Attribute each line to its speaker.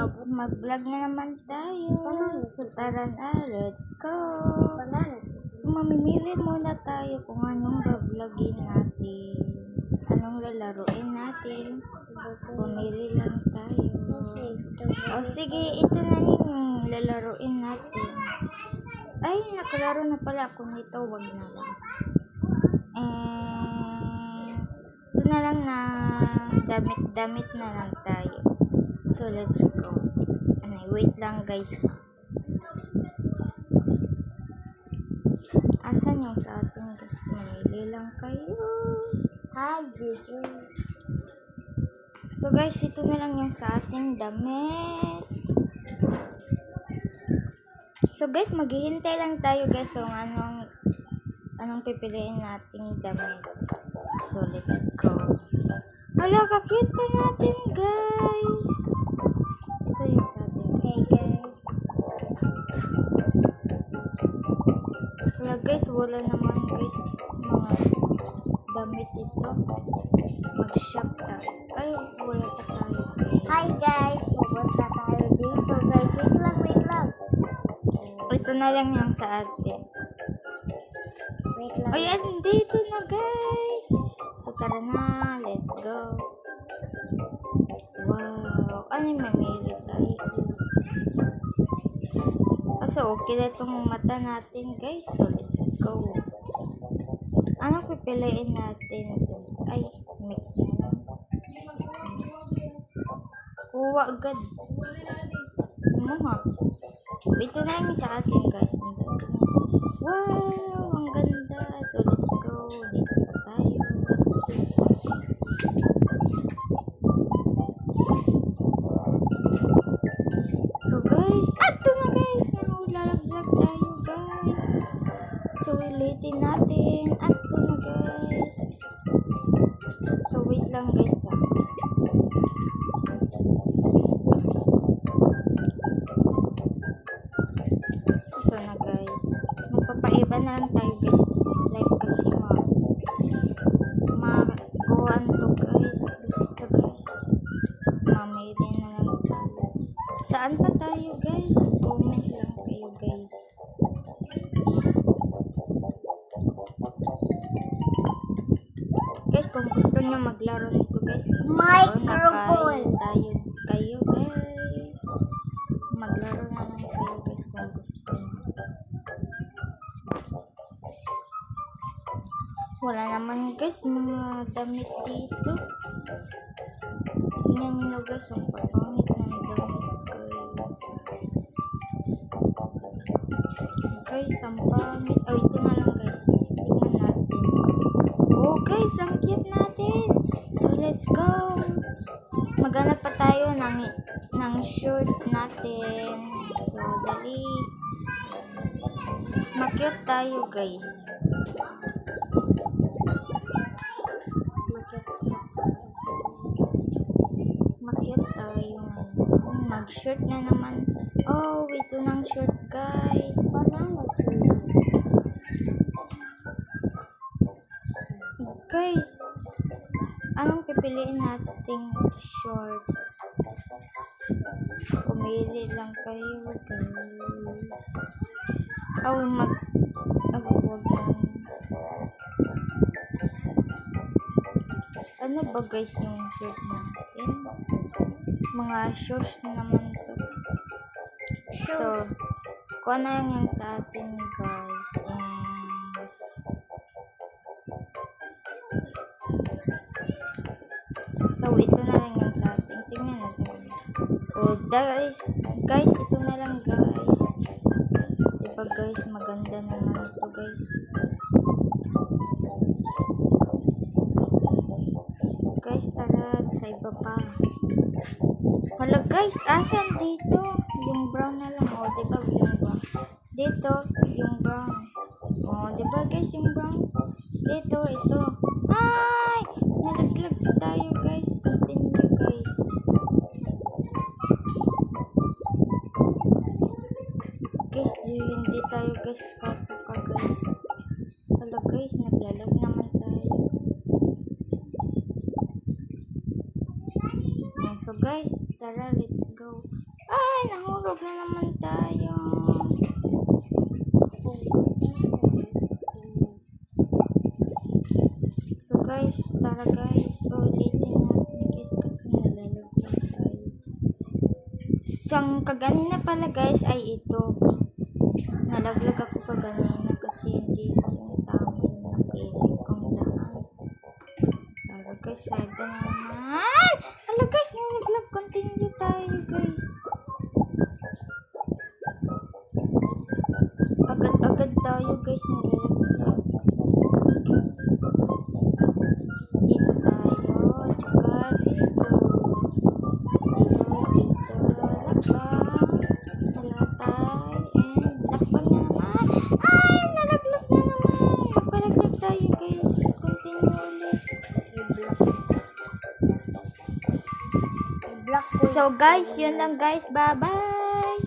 Speaker 1: guys, mag-vlog na naman tayo. So tara na, let's go. So mamimili muna tayo kung anong bablogin natin. Anong lalaruin natin. Pumili lang tayo. O sige, ito na yung lalaruin natin. Ay, nakalaro na pala ako nito. Wag na lang. Ito na lang na damit na lang tayo. So, let's go. Wait lang guys. Asan yung sa ating guys? Mamili lang kayo. Hi, Juju. So guys, ito na lang yung sa ating damit. So guys, maghihintay lang tayo guys kung anong pipiliin nating damit. So, let's go. Hala, ka-cute pa natin, guys. Ito yung sa atin. Hey, guys. Hala, guys, wala naman, guys. Mga damit ito. Mag-shop tayo. Ay, wala pa tayo. Hi, guys. Pupunta tayo dito, guys. Wait lang. Ito na lang yung sa atin. Wait lang. Ay, dito na, guys. So, tara na. Let's go. Wow. Ano yung mamili tayo? So, okay na itong mata natin, guys. So, let's go. Ano pipiliin natin? Ay, mix na lang. Kuha agad. Ito na yung sa atin, guys. Wow! Ang ganda. So, let's go. Dito pa tayo. So, guys. Ato na, guys. Naglalag-lag tayo, guys. So, ulitin natin. Ato na, guys. So, wait lang, guys. Ito na, guys. Magpapaiba na lang tayo, guys. Live kasi makuhaan to, guys. Basta, guys. Mamili na lang tayo. Saan pa tayo, guys? Comment lang kayo, guys. Guys, kung gusto nyo maglaro nito, guys. Microphone! Kayo, guys. Maglaro na lang kayo, guys, kung gusto nyo. Wala naman, guys, mga damit dito. Tingnan nyo, guys, ang pangit ng damit, guys. Guys, ang pangit. Oh, ito na lang, guys. Tingnan natin. Oh, guys, ang cute natin. So, let's go. Maghanap pa tayo ng shirt natin. So, dali. Makyut tayo, guys. Makyut tayo. Mag-shirt na naman. Oh, ito ng shirt, guys. Guys, anong pipiliin nating short? Pumili lang kayo, guys. Oh, wag lang. Ano ba, guys, yung shirt natin? Mga shoes naman to. So, kung ano yung sa atin, guys. So, ito na lang yung sa atin. Tingnan natin. Oh, guys, ito na lang, guys. Diba, guys, maganda naman ito, guys. Guys, tara, sa iba pa. Hala, guys, asan dito? Yung brown na lang. Oh, diba, yung brown. Dito, yung brown. Oh, diba, guys, yung brown? Dito, ito. Ay! Nalaglag tayo, guys. Continue, guys. Guys, hindi tayo, guys, kasuka, guys. Hala, guys, naglalag naman tayo. So guys, tara, let's go. Ay, nahulog na naman tayo. So guys, tara guys, ulitin natin guys kasi nalalagyan tayo. So ang kaganina pala guys ay ito. Nalaglag ako kaganina kasi hindi ko yung tama yung napili kong daan. So tara guys, sabi naman. Hala guys, nalaglag. Continue tayo guys. Agad-agad tayo guys, nalaglag. Dito tayo, tsaka dito. Lakbang, and lakbang na naman. Ay, nalaglag na naman. Napalaglag tayo guys. Continue ulit. So guys, yun lang guys. Bye-bye.